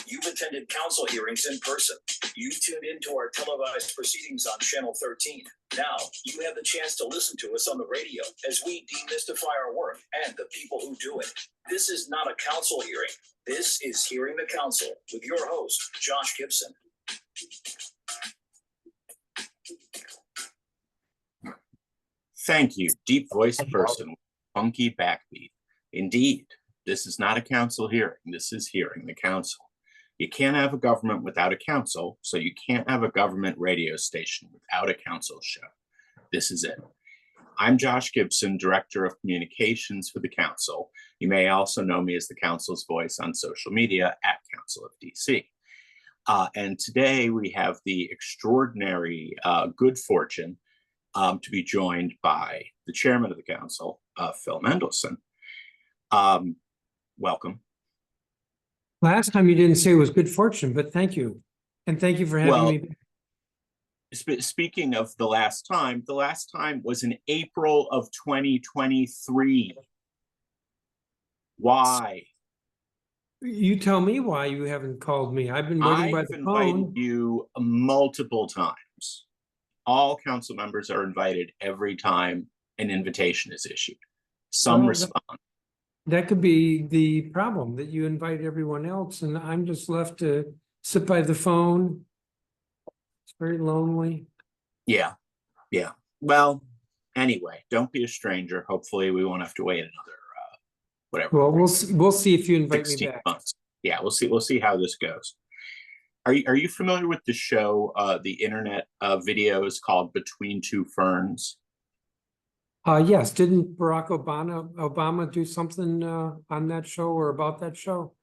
You've attended council hearings in person. You've tuned into our televised proceedings on Channel 13. Now, you have the chance to listen to us on the radio as we demystify our work and the people who do it. This is not a council hearing. This is Hearing the Council with your host, Josh Gibson. Thank you, deep voiced person with funky backbeat. Indeed, this is not a council hearing. This is Hearing the Council. You can't have a government without a council, so you can't have a government radio station without a council show. This is it. I'm Josh Gibson, Director of Communications for the Council. You may also know me as the Council's voice on social media at Council of DC. And today we have the extraordinary good fortune to be joined by the chairman of the council, Phil Mendelson. Welcome. Last time you didn't say it was good fortune, but thank you. And thank you for having me. Speaking of the last time was in April of 2023. Why? You tell me why you haven't called me. I've been waiting by the phone. I've invited you multiple times. All council members are invited every time an invitation is issued. Some respond. That could be the problem, that you invite everyone else and I'm just left to sit by the phone. It's very lonely. Yeah. Well, anyway, don't be a stranger. Hopefully we won't have to wait another whatever. Well, we'll see if you invite me back. Months. Yeah, we'll see how this goes. Are you familiar with the show, the internet videos called Between Two Ferns? Yes. Didn't Barack Obama do something on that show or about that show?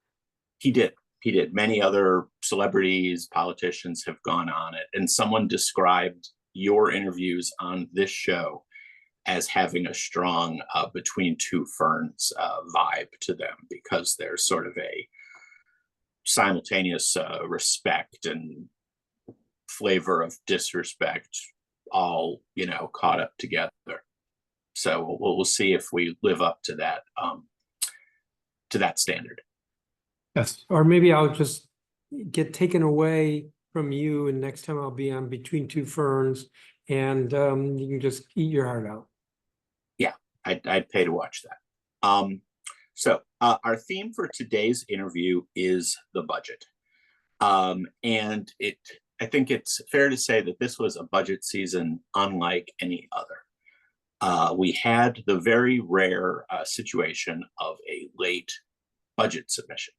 He did. Many other celebrities, politicians have gone on it. And someone described your interviews on this show as having a strong Between Two Ferns vibe to them, because there's sort of a simultaneous respect and flavor of disrespect, all, caught up together. So we'll see if we live up to that standard. Yes, or maybe I'll just get taken away from you, and next time I'll be on Between Two Ferns, and you can just eat your heart out. Yeah, I'd pay to watch that. So our theme for today's interview is the budget, and I think it's fair to say that this was a budget season unlike any other. We had the very rare situation of a late budget submission.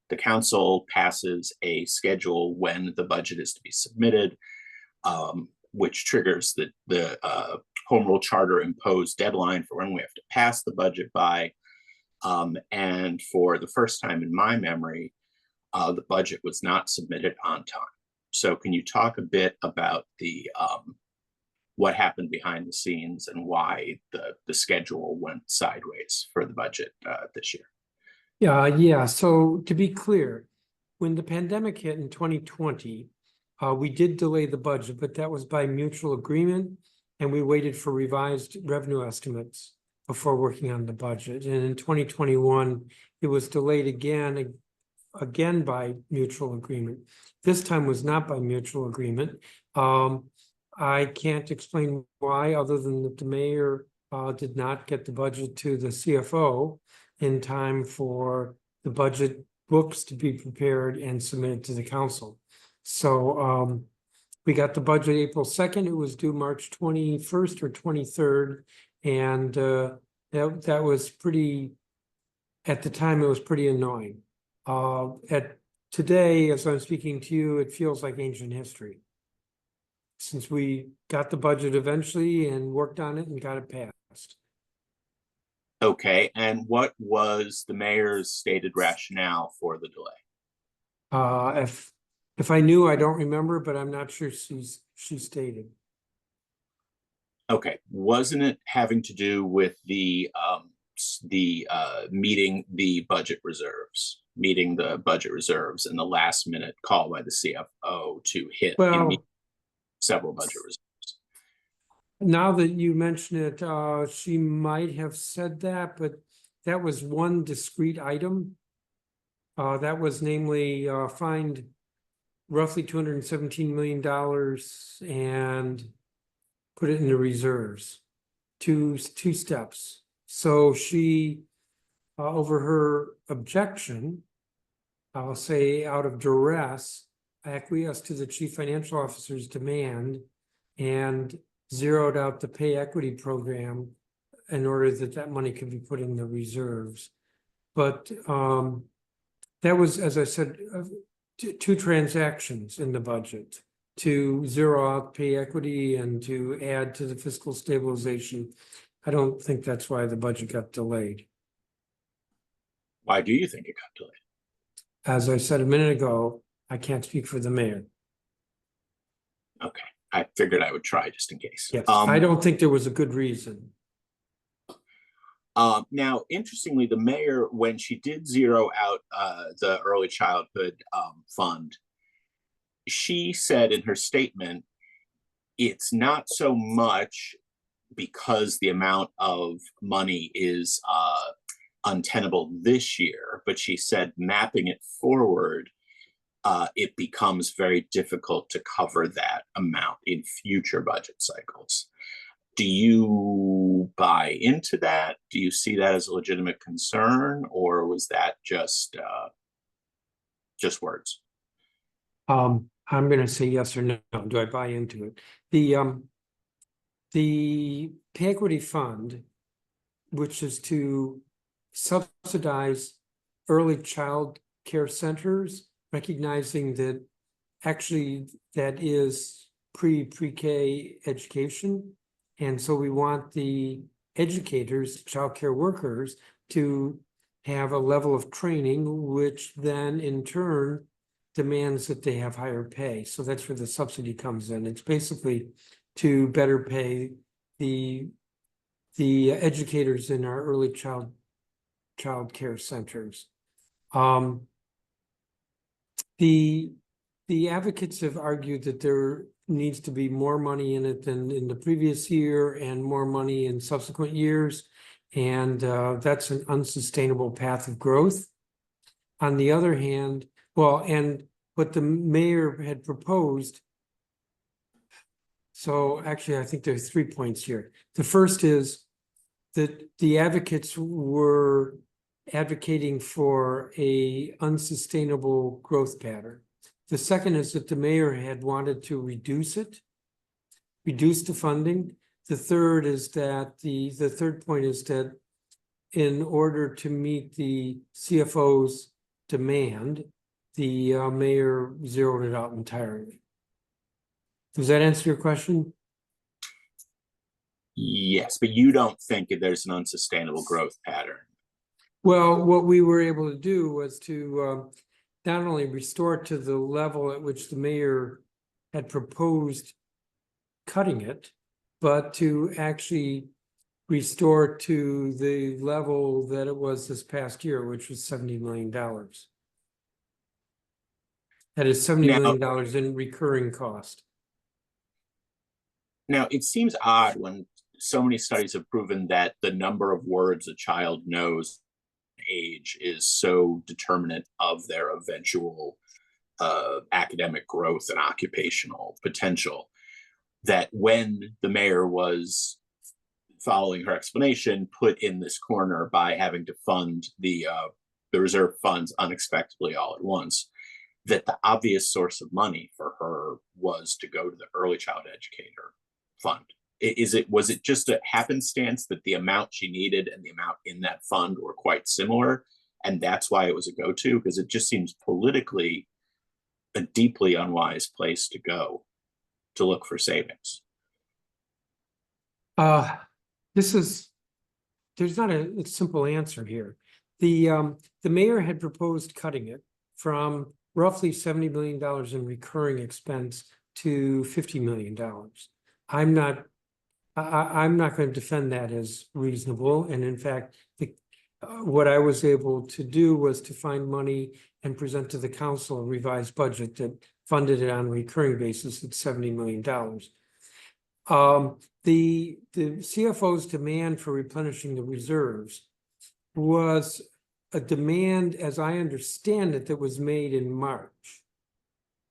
The council passes a schedule when the budget is to be submitted, which triggers the Home Rule Charter imposed deadline for when we have to pass the budget by. And for the first time in my memory, the budget was not submitted on time. So can you talk a bit about the what happened behind the scenes and why the schedule went sideways for the budget this year? Yeah. So to be clear, when the pandemic hit in 2020, we did delay the budget, but that was by mutual agreement, and we waited for revised revenue estimates before working on the budget. And in 2021, it was delayed again by mutual agreement. This time was not by mutual agreement. I can't explain why, other than that the mayor did not get the budget to the CFO in time for the budget books to be prepared and submitted to the council. So we got the budget April 2nd. It was due March 21st or 23rd. And that was pretty, at the time, it was pretty annoying. Today, as I'm speaking to you, it feels like ancient history, since we got the budget eventually and worked on it and got it passed. Okay, and what was the mayor's stated rationale for the delay? If I knew, I don't remember, but I'm not sure she stated. Okay, wasn't it having to do with the meeting the budget reserves and the last minute call by the CFO to hit several budget reserves? Now that you mention it, she might have said that, but that was one discrete item. That was namely find roughly $217 million and put it in the reserves. Two steps. So she, over her objection, I'll say out of duress, acquiesced to the chief financial officer's demand and zeroed out the pay equity program in order that that money could be put in the reserves. But that was, as I said, two transactions in the budget to zero out pay equity and to add to the fiscal stabilization. I don't think that's why the budget got delayed. Why do you think it got delayed? As I said a minute ago, I can't speak for the mayor. Okay, I figured I would try just in case. Yes, I don't think there was a good reason. Now, interestingly, the mayor, when she did zero out the early childhood fund, she said in her statement, it's not so much because the amount of money is untenable this year, but she said mapping it forward, it becomes very difficult to cover that amount in future budget cycles. Do you buy into that? Do you see that as a legitimate concern, or was that just words? I'm going to say yes or no. Do I buy into it? The pay equity fund, which is to subsidize early child care centers, recognizing that actually that is pre-K education. And so we want the educators, child care workers, to have a level of training, which then in turn demands that they have higher pay. So that's where the subsidy comes in. It's basically to better pay the educators in our early child care centers. The advocates have argued that there needs to be more money in it than in the previous year and more money in subsequent years. And that's an unsustainable path of growth. On the other hand, well, and what the mayor had proposed, so actually I think there's 3 points here. The first is that the advocates were advocating for a unsustainable growth pattern. The second is that the mayor had wanted to reduce the funding. The third is that the third point is that in order to meet the CFO's demand, the mayor zeroed it out entirely. Does that answer your question? Yes, but you don't think there's an unsustainable growth pattern. Well, what we were able to do was to not only restore it to the level at which the mayor had proposed cutting it, but to actually restore it to the level that it was this past year, which was $70 million. That is $70 million in recurring cost. Now, it seems odd when so many studies have proven that the number of words a child knows age is so determinant of their eventual academic growth and occupational potential, that when the mayor was following her explanation, put in this corner by having to fund the reserve funds unexpectedly all at once, that the obvious source of money for her was to go to the early child educator fund. Was it just a happenstance that the amount she needed and the amount in that fund were quite similar, and that's why it was a go-to? Because it just seems politically a deeply unwise place to go to look for savings. There's not a simple answer here. The mayor had proposed cutting it from roughly $70 million in recurring expense to $50 million. I'm not going to defend that as reasonable. And in fact, what I was able to do was to find money and present to the council a revised budget that funded it on a recurring basis at $70 million. The CFO's demand for replenishing the reserves was a demand, as I understand it, that was made in March,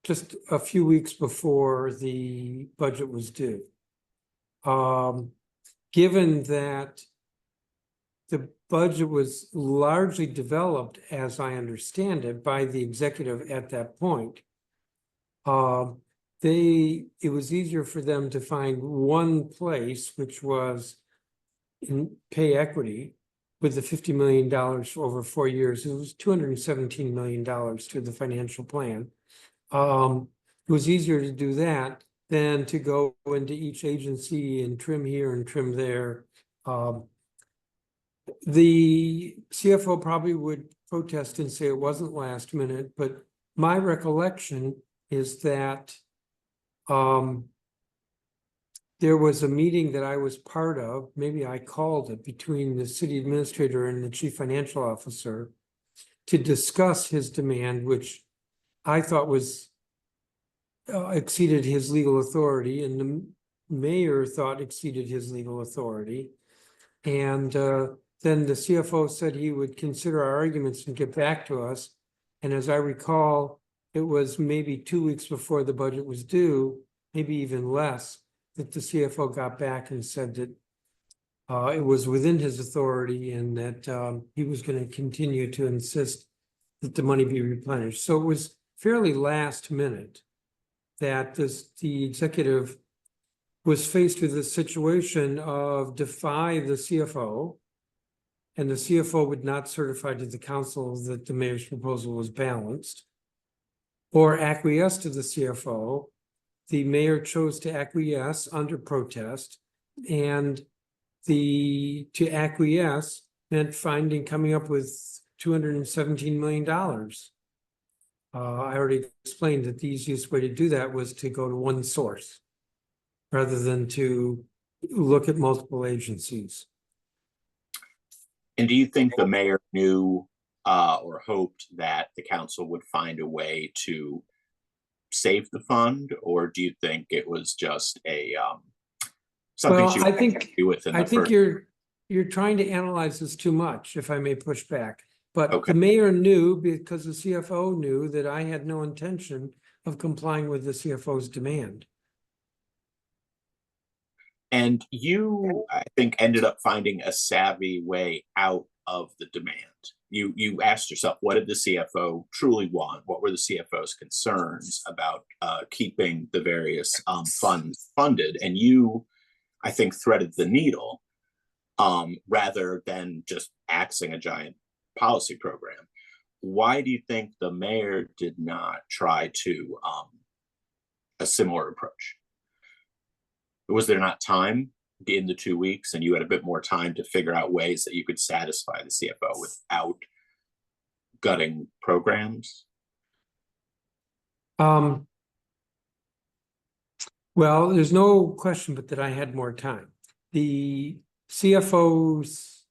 just a few weeks before the budget was due. Given that the budget was largely developed, as I understand it, by the executive at that point, it was easier for them to find one place, which was in pay equity, with the $50 million over 4 years. It was $217 million to the financial plan. It was easier to do that than to go into each agency and trim here and trim there. The CFO probably would protest and say it wasn't last minute, but my recollection is that there was a meeting that I was part of, maybe I called it, between the city administrator and the chief financial officer to discuss his demand, which I thought was exceeded his legal authority, and the mayor thought exceeded his legal authority. And then the CFO said he would consider our arguments and get back to us. And as I recall, it was maybe 2 weeks before the budget was due, maybe even less, that the CFO got back and said that it was within his authority and that he was going to continue to insist that the money be replenished. So it was fairly last minute that the executive was faced with the situation of defy the CFO, and the CFO would not certify to the council that the mayor's proposal was balanced, or acquiesce to the CFO. The mayor chose to acquiesce under protest, and to acquiesce meant coming up with $217 million. I already explained that the easiest way to do that was to go to one source rather than to look at multiple agencies. And do you think the mayor knew or hoped that the council would find a way to save the fund, or do you think it was just a something well, she I think do within I the think first... you're trying to analyze this too much, if I may push back. But Okay. the mayor knew, because the CFO knew, that I had no intention of complying with the CFO's demand. And you, I think, ended up finding a savvy way out of the demand. You asked yourself, what did the CFO truly want? What were the CFO's concerns about keeping the various funds funded? And you, I think, threaded the needle rather than just axing a giant policy program. Why do you think the mayor did not try to a similar approach? Was there not time in the 2 weeks, and you had a bit more time to figure out ways that you could satisfy the CFO without gutting programs? Well, there's no question but that I had more time. The CFO's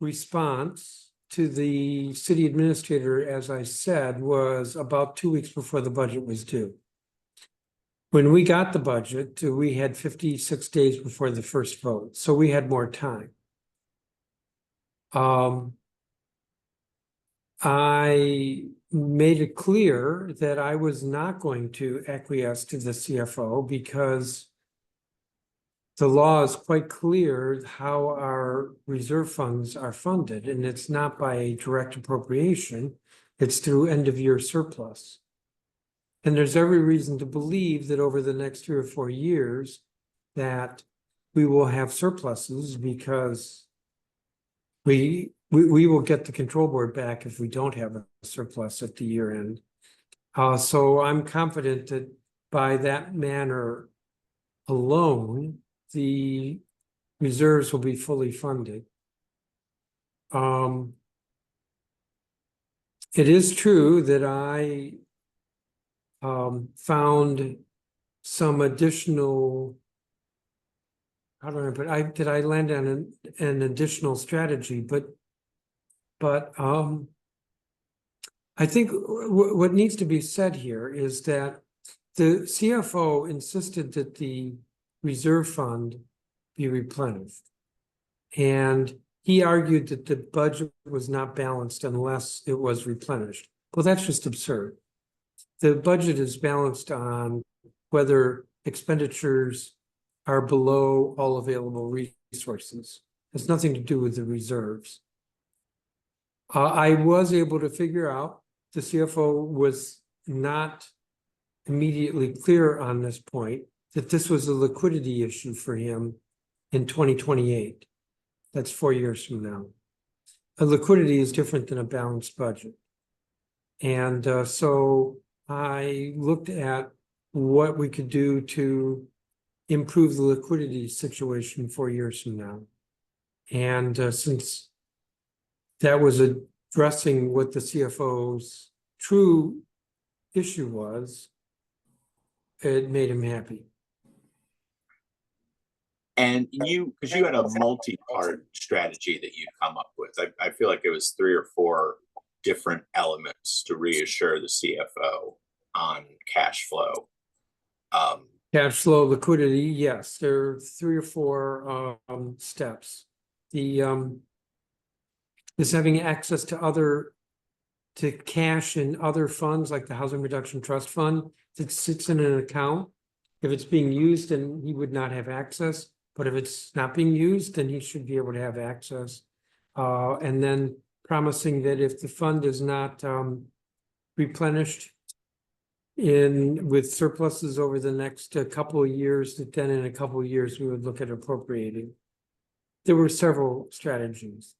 response to the city administrator, as I said, was about 2 weeks before the budget was due. When we got the budget, we had 56 days before the first vote, so we had more time. I made it clear that I was not going to acquiesce to the CFO because the law is quite clear how our reserve funds are funded, and it's not by a direct appropriation, it's through end-of-year surplus. And there's every reason to believe that over the next 3 or 4 years that we will have surpluses, because we will get the control board back if we don't have a surplus at the year end. So I'm confident that by that manner alone, the reserves will be fully funded. It is true that I found some additional, how do I put it? Did I land on an additional strategy? But I think what needs to be said here is that the CFO insisted that the reserve fund be replenished. And he argued that the budget was not balanced unless it was replenished. Well, that's just absurd. The budget is balanced on whether expenditures are below all available resources. It's nothing to do with the reserves. I was able to figure out the CFO was not immediately clear on this point, that this was a liquidity issue for him in 2028. That's 4 years from now. A liquidity is different than a balanced budget. And so I looked at what we could do to improve the liquidity situation 4 years from now. And since that was addressing what the CFO's true issue was, it made him happy. And because you had a multi-part strategy that you'd come up with. I feel like it was 3 or 4 different elements to reassure the CFO on cash flow. Cash flow, liquidity, yes, there are 3 or 4 steps. The is having access to cash in other funds like the Housing Reduction Trust Fund that sits in an account. If it's being used, then he would not have access, but if it's not being used, then he should be able to have access. And then promising that if the fund is not replenished with surpluses over the next couple of years, that then in a couple of years we would look at appropriating. There were several strategies.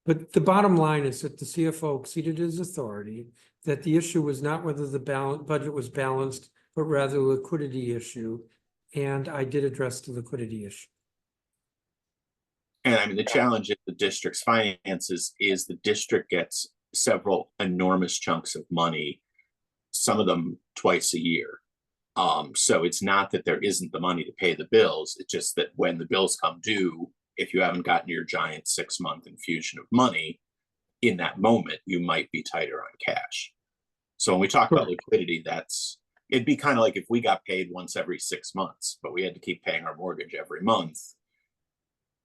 But the bottom line is that the CFO exceeded his authority, that the issue was not whether the budget was balanced, but rather a liquidity issue. And I did address the liquidity issue. And I mean, the challenge of the district's finances is the district gets several enormous chunks of money, some of them twice a year. So it's not that there isn't the money to pay the bills. It's just that when the bills come due, if you haven't gotten your giant 6-month infusion of money in that moment, you might be tighter on cash. So when we talk about liquidity, it'd be kind of like if we got paid once every 6 months, but we had to keep paying our mortgage every month.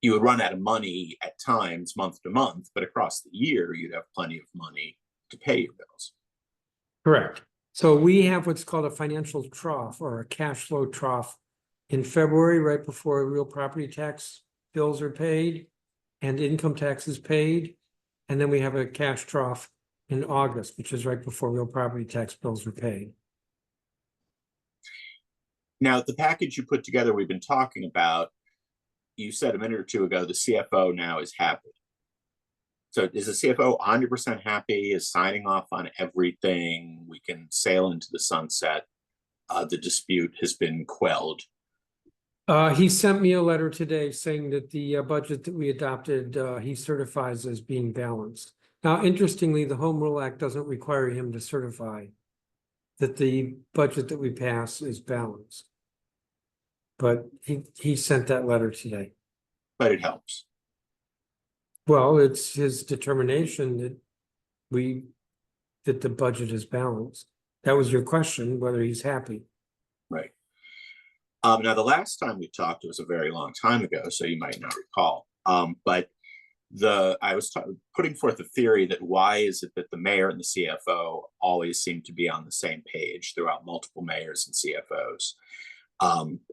You would run out of money at times, month to month, but across the year, you'd have plenty of money to pay your bills. Correct. So we have what's called a financial trough or a cash flow trough in February, right before real property tax bills are paid and income taxes paid. And then we have a cash trough in August, which is right before real property tax bills are paid. Now, the package you put together, we've been talking about, you said a minute or two ago, the CFO now is happy. So is the CFO 100% happy, is signing off on everything? We can sail into the sunset. The dispute has been quelled. He sent me a letter today saying that the budget that we adopted, he certifies as being balanced. Now, interestingly, the Home Rule Act doesn't require him to certify that the budget that we pass is balanced. But he sent that letter today. But it helps. Well, it's his determination that the budget is balanced. That was your question, whether he's happy. Right. Now, the last time we talked, it was a very long time ago, so you might not recall. But I was putting forth a theory that why is it that the mayor and the CFO always seem to be on the same page throughout multiple mayors and CFOs,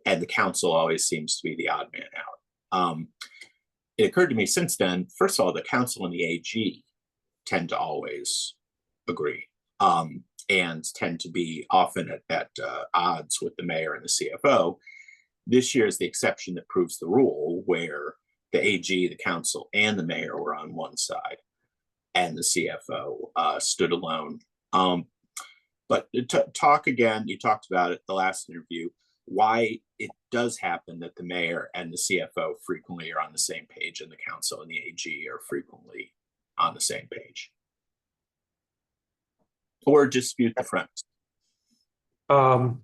and the council always seems to be the odd man out. It occurred to me since then, first of all, the council and the AG tend to always agree, and tend to be often at odds with the mayor and the CFO. This year is the exception that proves the rule, where the AG, the council, and the mayor were on one side, and the CFO stood alone. But talk again, you talked about it the last interview, why it does happen that the mayor and the CFO frequently are on the same page, and the council and the AG are frequently on the same page. Or dispute the premise. Well,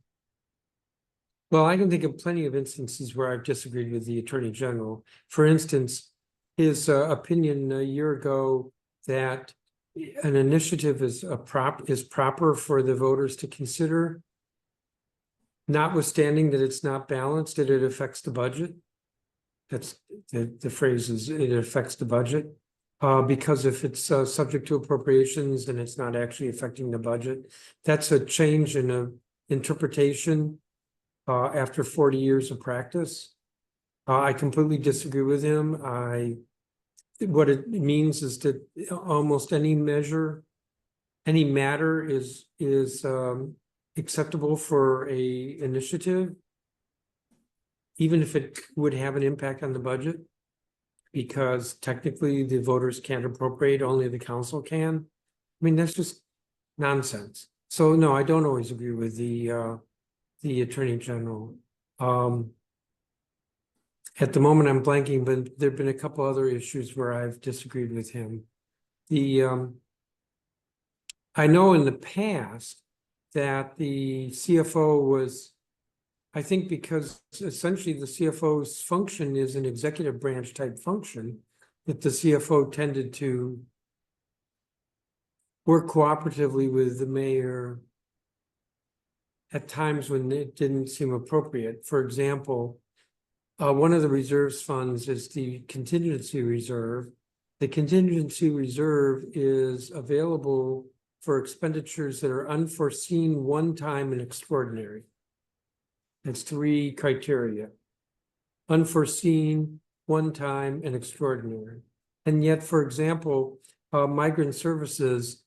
I can think of plenty of instances where I've disagreed with the Attorney General. For instance, his opinion a year ago that an initiative is proper for the voters to consider, notwithstanding that it's not balanced, that it affects the budget. That's the phrase is it affects the budget. Because if it's subject to appropriations and it's not actually affecting the budget, that's a change in a interpretation after 40 years of practice. I completely disagree with him. What it means is that almost any measure, any matter is acceptable for a initiative, even if it would have an impact on the budget, because technically the voters can't appropriate, only the council can. I mean, that's just nonsense. So no, I don't always agree with the Attorney General. At the moment, I'm blanking, but there've been a couple other issues where I've disagreed with him. I know in the past that the CFO was, I think because essentially the CFO's function is an executive branch type function, that the CFO tended to work cooperatively with the mayor at times when it didn't seem appropriate. For example, one of the reserves funds is the contingency reserve. The contingency reserve is available for expenditures that are unforeseen, one-time, and extraordinary. It's 3 criteria: unforeseen, one-time, and extraordinary. And yet, for example, migrant services,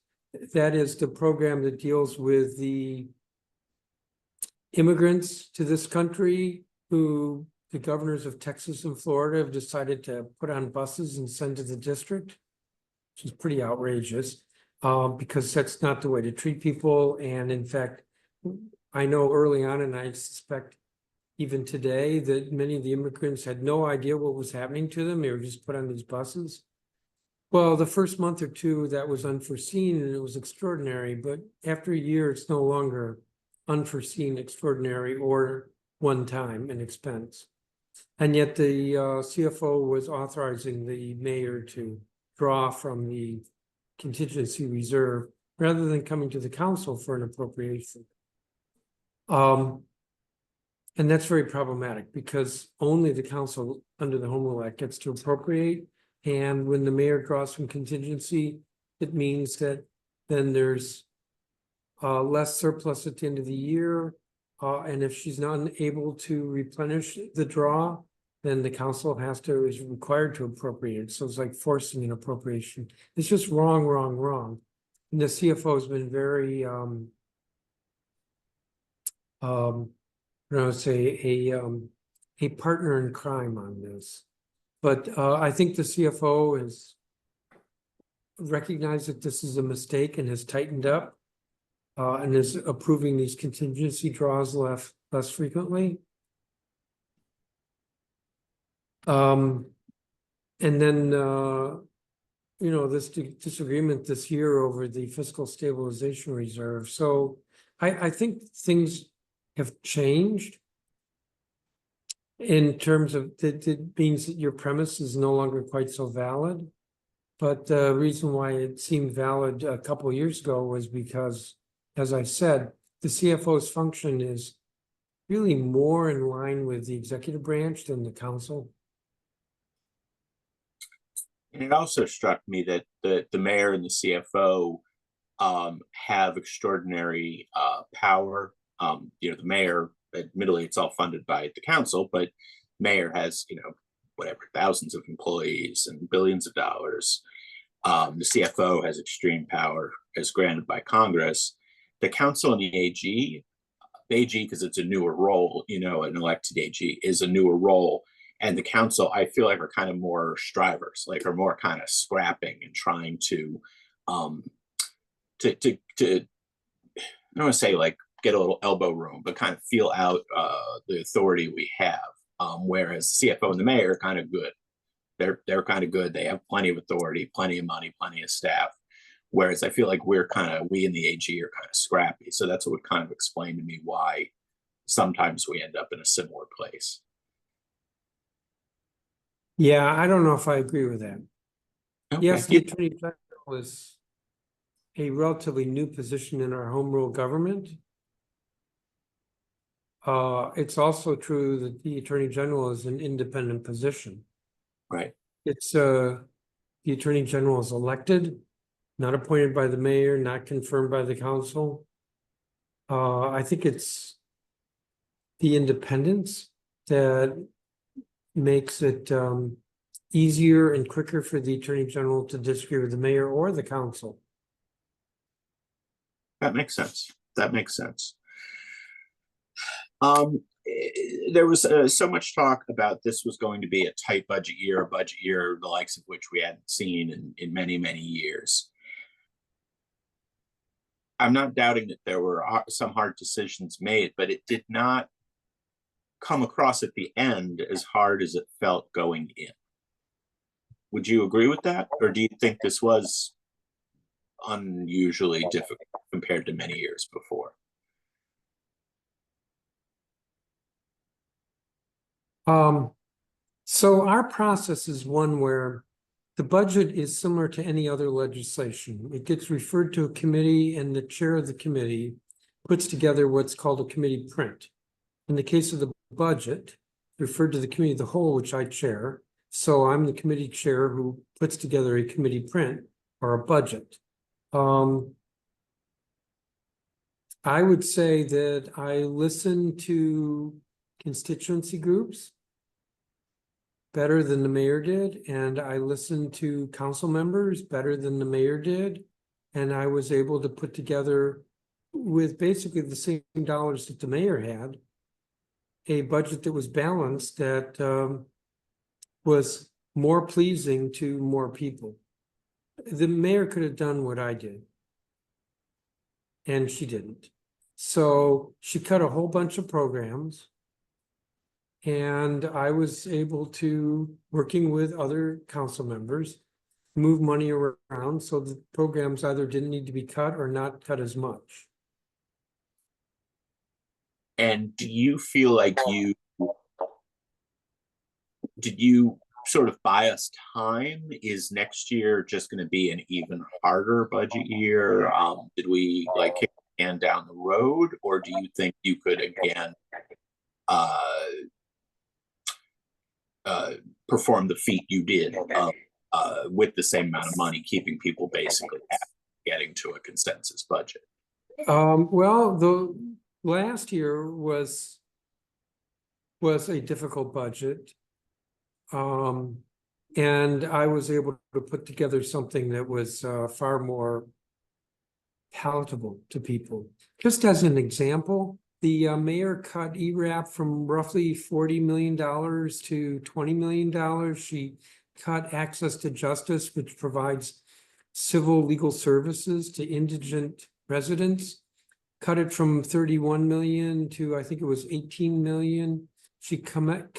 that is the program that deals with the immigrants to this country who the governors of Texas and Florida have decided to put on buses and send to the district, which is pretty outrageous, because that's not the way to treat people. And in fact, I know early on, and I suspect even today, that many of the immigrants had no idea what was happening to them. They were just put on these buses. Well, the first month or two, that was unforeseen and it was extraordinary, but after a year, it's no longer unforeseen, extraordinary, or one-time an expense. And yet the CFO was authorizing the mayor to draw from the contingency reserve rather than coming to the council for an appropriation. And that's very problematic because only the council under the Home Rule Act gets to appropriate. And when the mayor draws from contingency, it means that then there's less surplus at the end of the year. And if she's not able to replenish the draw, then the council is required to appropriate. So it's like forcing an appropriation. It's just wrong, wrong, wrong. And the CFO has been very, a partner in crime on this. But I think the CFO has recognized that this is a mistake and has tightened up and is approving these contingency draws less frequently. And then, this disagreement this year over the fiscal stabilization reserve. So I think things have changed in terms of it means that your premise is no longer quite so valid. But the reason why it seemed valid a couple of years ago was because, as I said, the CFO's function is really more in line with the executive branch than the council. And it also struck me that the mayor and the CFO have extraordinary power. The mayor, admittedly, it's all funded by the council, but mayor has, thousands of employees and billions of dollars. The CFO has extreme power as granted by Congress. The council and the AG, because it's a newer role, an elected AG is a newer role. And the council, I feel like, are kind of more strivers, are more kind of scrapping and trying to I don't want to say get a little elbow room, but kind of feel out the authority we have. Whereas the CFO and the mayor are kind of good. They're kind of good. They have plenty of authority, plenty of money, plenty of staff. Whereas I feel like we in the AG are kind of scrappy. So that's what would kind of explain to me why sometimes we end up in a similar place. Yeah, I don't know if I agree with that. Okay. Yes, the Attorney General is a relatively new position in our home rule government. It's also true that the Attorney General is an independent position. Right. It's, the Attorney General is elected, not appointed by the mayor, not confirmed by the council. I think it's the independence that makes it easier and quicker for the Attorney General to disagree with the mayor or the council. That makes sense. That makes sense. There was so much talk about this was going to be a tight budget year, the likes of which we hadn't seen in many, many years. I'm not doubting that there were some hard decisions made, but it did not come across at the end as hard as it felt going in. Would you agree with that? Or do you think this was unusually difficult compared to many years before? So our process is one where the budget is similar to any other legislation. It gets referred to a committee, and the chair of the committee puts together what's called a committee print. In the case of the budget, referred to the committee of the whole, which I chair. So I'm the committee chair who puts together a committee print or a budget. I would say that I listen to constituency groups better than the mayor did, and I listened to council members better than the mayor did. And I was able to put together, with basically the same dollars that the mayor had, a budget that was balanced, that was more pleasing to more people. The mayor could have done what I did, and she didn't. So she cut a whole bunch of programs, and I was able to, working with other council members, move money around so the programs either didn't need to be cut or not cut as much. And do you feel like did you sort of buy us time? Is next year just going to be an even harder budget year? Did we like kick the can down the road, or do you think you could again perform the feat you did with the same amount of money, keeping people basically happy, getting to a consensus budget? Well, the last year was a difficult budget. And I was able to put together something that was far more palatable to people. Just as an example, the mayor cut ERAP from roughly $40 million to $20 million. She cut access to justice, which provides civil legal services to indigent residents, cut it from 31 million to, I think it was 18 million. She cut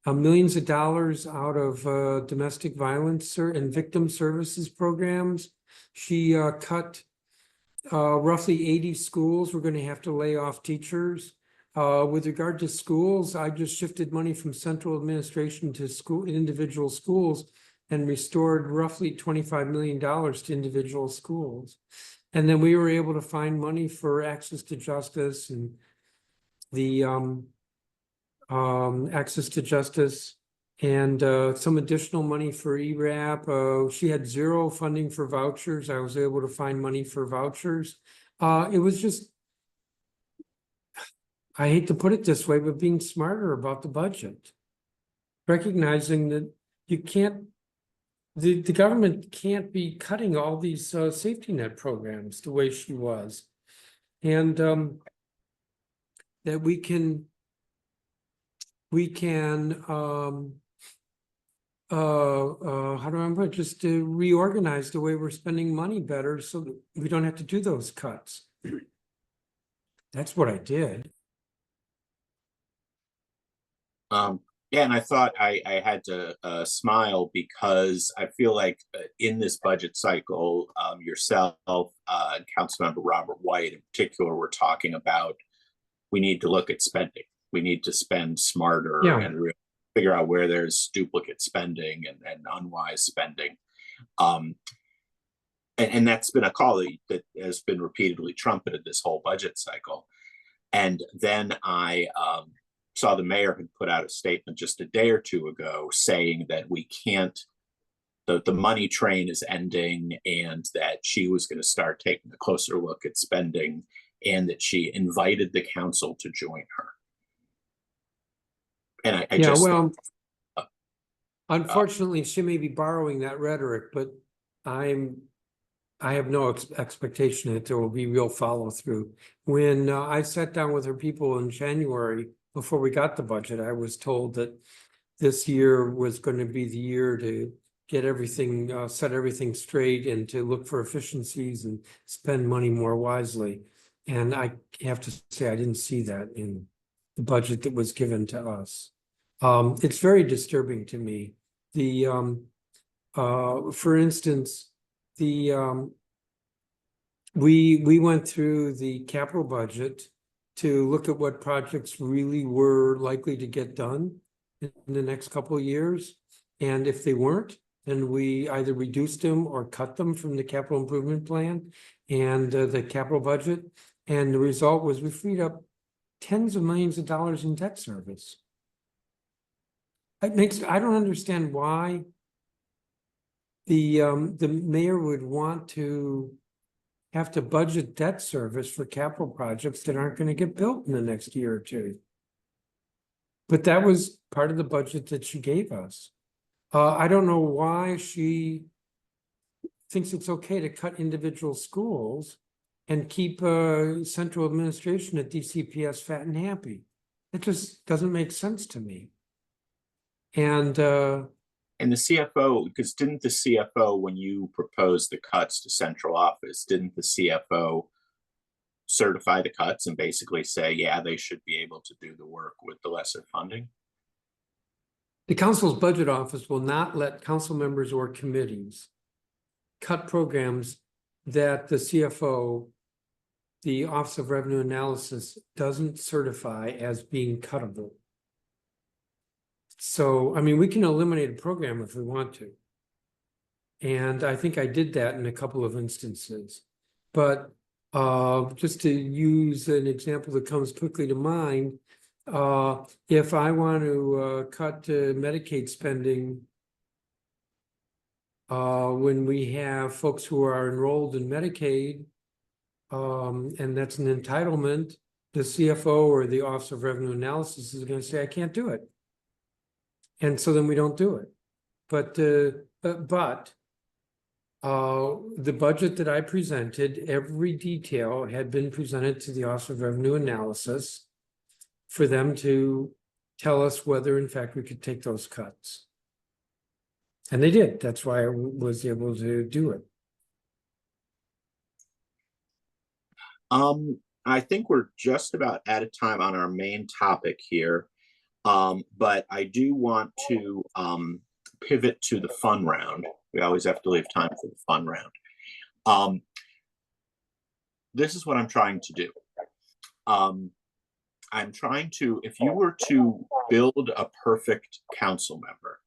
millions of dollars out of domestic violence and victim services programs. She cut roughly 80 schools. We're going to have to lay off teachers. With regard to schools, I just shifted money from central administration to individual schools and restored roughly $25 million to individual schools. And then we were able to find money for access to justice and the access to justice and some additional money for ERAP. She had zero funding for vouchers. I was able to find money for vouchers. It was just, I hate to put it this way, but being smarter about the budget, recognizing that you can't, the government can't be cutting all these safety net programs the way she was. And that we can how do I put it? Just to reorganize the way we're spending money better so that we don't have to do those cuts. That's what I did. Yeah, and I thought I had to smile because I feel like in this budget cycle, yourself, Councilmember Robert White in particular, were talking about we need to look at spending. We need to spend smarter and really figure out where there's duplicate spending and unwise spending. And that's been a call that has been repeatedly trumpeted this whole budget cycle. And then I saw the mayor had put out a statement just a day or two ago saying that we can't, the money train is ending, and that she was going to start taking a closer look at spending, and that she invited the council to join her. And I Yeah, just, well, unfortunately, she may be borrowing that rhetoric, but I have no expectation that there will be real follow through. When I sat down with her people in January, before we got the budget, I was told that this year was going to be the year to get everything, set everything straight, and to look for efficiencies and spend money more wisely. And I have to say, I didn't see that in the budget that was given to us. It's very disturbing to me. For instance, we went through the capital budget to look at what projects really were likely to get done in the next couple of years. And if they weren't, then we either reduced them or cut them from the capital improvement plan and the capital budget. And the result was we freed up tens of millions of dollars in debt service. I don't understand why the mayor would want to have to budget debt service for capital projects that aren't going to get built in the next year or two. But that was part of the budget that she gave us. I don't know why she thinks it's okay to cut individual schools and keep central administration at DCPS fat and happy. It just doesn't make sense to me. And the CFO, because didn't the CFO, when you proposed the cuts to central office, didn't the CFO certify the cuts and basically say, yeah, they should be able to do the work with the lesser funding? The council's budget office will not let council members or committees cut programs that the CFO, the Office of Revenue Analysis, doesn't certify as being cuttable. So, I mean, we can eliminate a program if we want to. And I think I did that in a couple of instances. But just to use an example that comes quickly to mind, if I want to cut Medicaid spending when we have folks who are enrolled in Medicaid, and that's an entitlement, the CFO or the Office of Revenue Analysis is going to say, I can't do it. And so then we don't do it. But the budget that I presented, every detail had been presented to the Office of Revenue Analysis for them to tell us whether, in fact, we could take those cuts. And they did. That's why I was able to do it. I think we're just about out of time on our main topic here. But I do want to pivot to the fun round. We always have to leave time for the fun round. This is what I'm trying to do. I'm trying to, if you were to build a perfect council member,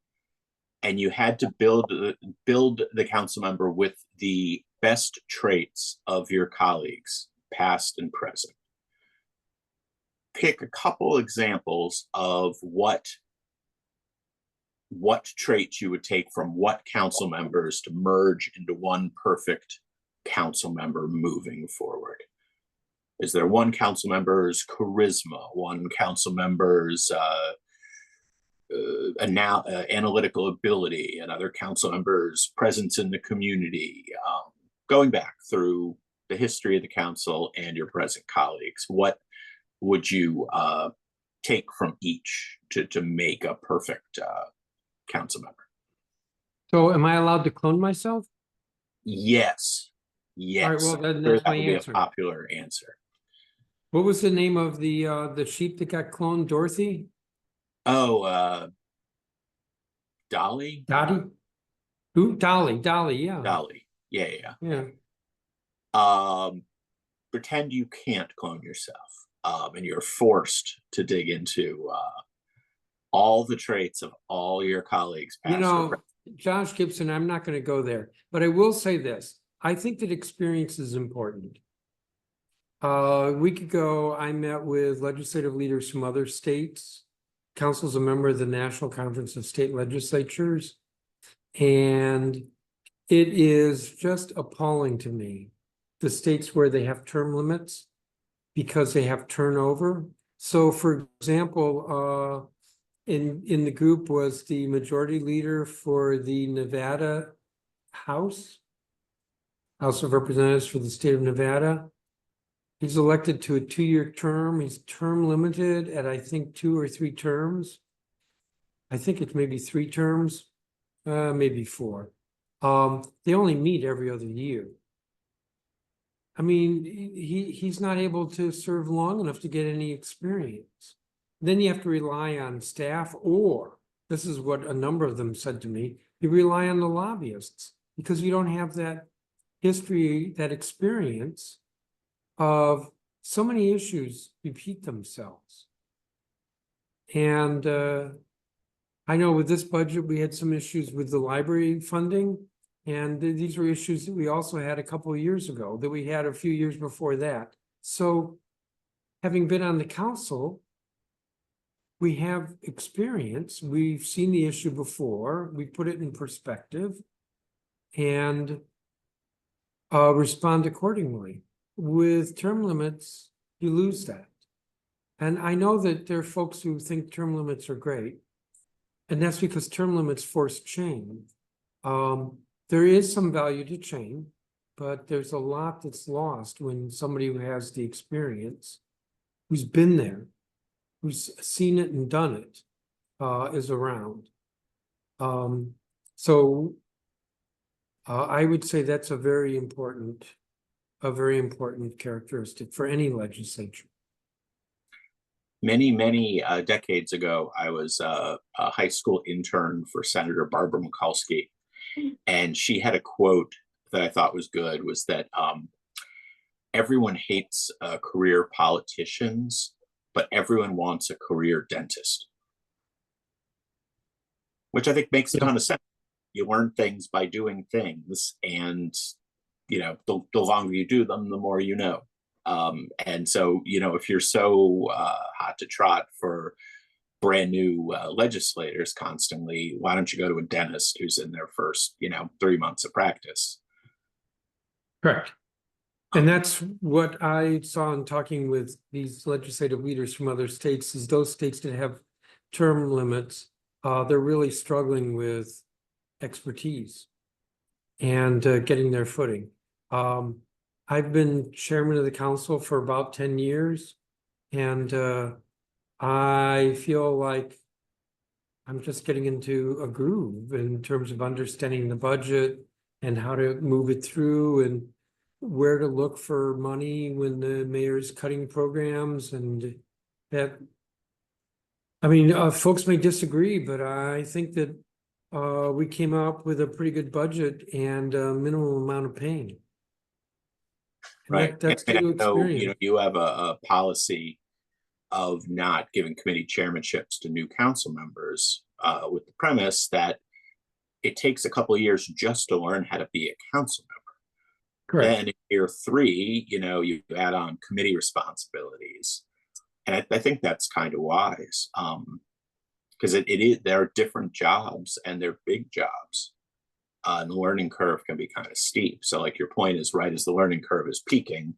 and you had to build the council member with the best traits of your colleagues, past and present, pick a couple examples of what traits you would take from what council members to merge into one perfect council member moving forward. Is there one council member's charisma, one council member's analytical ability, another council member's presence in the community, going back through the history of the council and your present colleagues? What would you take from each to make a perfect council member? So am I allowed to clone myself? Yes. Yes. All right, well, then that's my answer. Be a popular answer. What was the name of the sheep that got cloned? Dorothy? Oh, Dolly? Dottie? Who? Dolly, yeah. Dolly. Yeah. Yeah. Pretend you can't clone yourself, and you're forced to dig into all the traits of all your colleagues. You know, Josh Gibson, I'm not going to go there, but I will say this. I think that experience is important. A week ago, I met with legislative leaders from other states. Council's a member of the National Conference of State Legislatures. And it is just appalling to me, the states where they have term limits because they have turnover. So for example, in the group was the majority leader for the Nevada House of Representatives for the state of Nevada. He's elected to a 2-year term. He's term limited at, I think, 2 or 3 terms. I think it's maybe 3 terms, maybe 4. They only meet every other year. I mean, he's not able to serve long enough to get any experience. Then you have to rely on staff, or this is what a number of them said to me, you rely on the lobbyists because you don't have that history, that experience of so many issues repeat themselves. And I know with this budget, we had some issues with the library funding. And these were issues that we also had a couple of years ago, that we had a few years before that. So having been on the council, we have experience. We've seen the issue before. We put it in perspective and respond accordingly. With term limits, you lose that. And I know that there are folks who think term limits are great. And that's because term limits force change. There is some value to change, but there's a lot that's lost when somebody who has the experience, who's been there, who's seen it and done it, is around. So I would say that's a very important characteristic for any legislature. Many decades ago, I was a high school intern for Senator Barbara Mikulski, and she had a quote that I thought was good, was that everyone hates career politicians, but everyone wants a career dentist, which I think makes a ton of sense. You learn things by doing things, and the longer you do them, the more you know. And so, if you're so hot to trot for brand new legislators constantly, why don't you go to a dentist who's in their first, 3 months of practice? Correct. And that's what I saw in talking with these legislative leaders from other states, is those states that have term limits, they're really struggling with expertise and getting their footing. I've been chairman of the council for about 10 years, and I feel like I'm just getting into a groove in terms of understanding the budget and how to move it through and where to look for money when the mayor's cutting programs. And that, I mean, folks may disagree, but I think that we came up with a pretty good budget and a minimum amount of pain. And right. That's due to experience. You have a policy of not giving committee chairmanships to new council members with the premise that it takes a couple of years just to learn how to be a council member. Correct. Then in year 3, you add on committee responsibilities. And I think that's kind of wise, because there are different jobs and they're big jobs. And the learning curve can be kind of steep. So like your point is right, as the learning curve is peaking,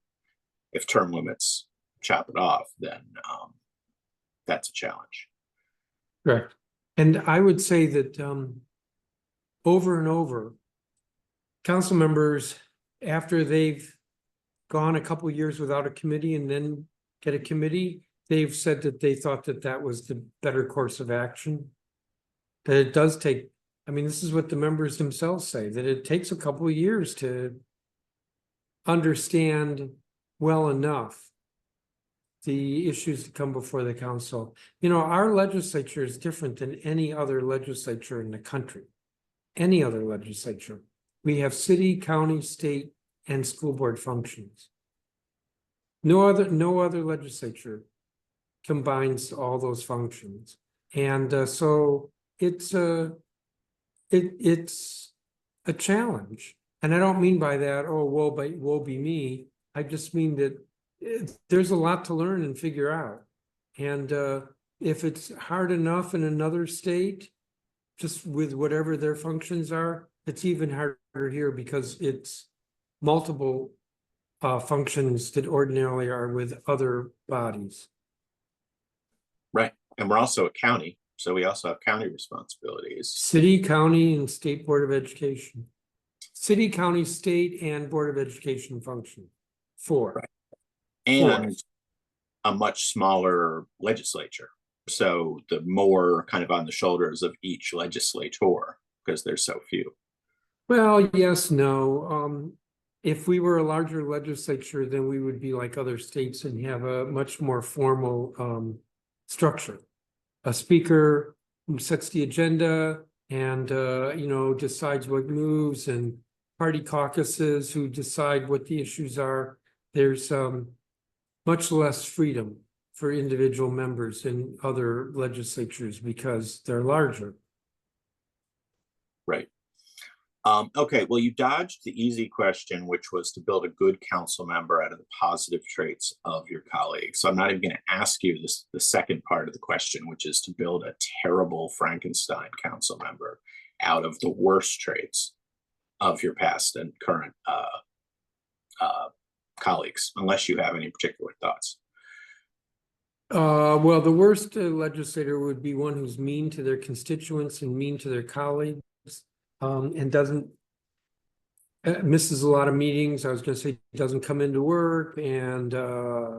if term limits chop it off, then that's a challenge. Correct. And I would say that over and over, council members, after they've gone a couple of years without a committee and then get a committee, they've said that they thought that that was the better course of action. That it does take, I mean, this is what the members themselves say, that it takes a couple of years to understand well enough the issues that come before the council. Our legislature is different than any other legislature in the country. Any other legislature. We have city, county, state, and school board functions. No other legislature combines all those functions. And so it's a challenge. And I don't mean by that, oh, woe be me. I just mean that there's a lot to learn and figure out. And if it's hard enough in another state, just with whatever their functions are, it's even harder here because it's multiple functions that ordinarily are with other bodies. Right. And we're also a county, so we also have county responsibilities. City, county, and state board of education. City, county, state, and board of education function. 4. Right. And a much smaller legislature. So the more kind of on the shoulders of each legislator, because there's so few. Well, yes, no. If we were a larger legislature, then we would be like other states and have a much more formal structure. A speaker who sets the agenda and decides what moves, and party caucuses who decide what the issues are. There's much less freedom for individual members in other legislatures because they're larger. Right. Okay, well, you dodged the easy question, which was to build a good council member out of the positive traits of your colleagues. So I'm not even going to ask you the second part of the question, which is to build a terrible Frankenstein council member out of the worst traits of your past and current colleagues, unless you have any particular thoughts. Well, the worst legislator would be one who's mean to their constituents and mean to their colleagues, and doesn't misses a lot of meetings. I was going to say doesn't come into work and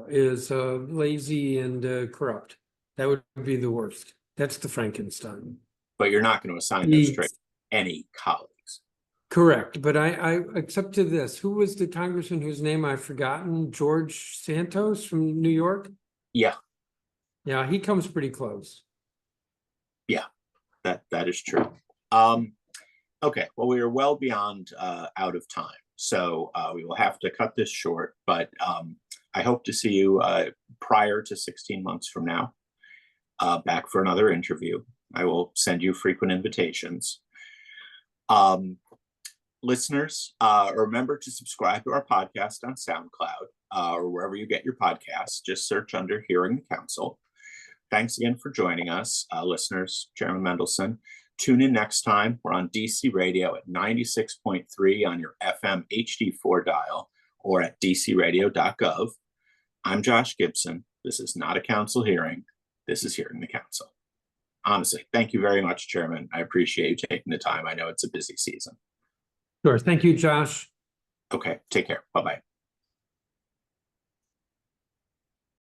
is lazy and corrupt. That would be the worst. That's the Frankenstein. But you're not going to assign those traits to any colleagues. Correct, but I except to this. Who was the congressman whose name I've forgotten? George Santos from New York? Yeah. Yeah, he comes pretty close. Yeah, that is true. Okay, well, we are well beyond out of time, so we will have to cut this short, but I hope to see you prior to 16 months from now, back for another interview. I will send you frequent invitations. Listeners, remember to subscribe to our podcast on SoundCloud or wherever you get your podcasts. Just search under Hearing the Council. Thanks again for joining us, listeners. Chairman Mendelson. Tune in next time. We're on DC Radio at 96.3 on your FM HD4 dial or at dcradio.gov. I'm Josh Gibson. This is not a council hearing. This is Hearing the Council. Honestly, thank you very much, Chairman. I appreciate you taking the time. I know it's a busy season. Sure. Thank you, Josh. Okay, take care. Bye-bye.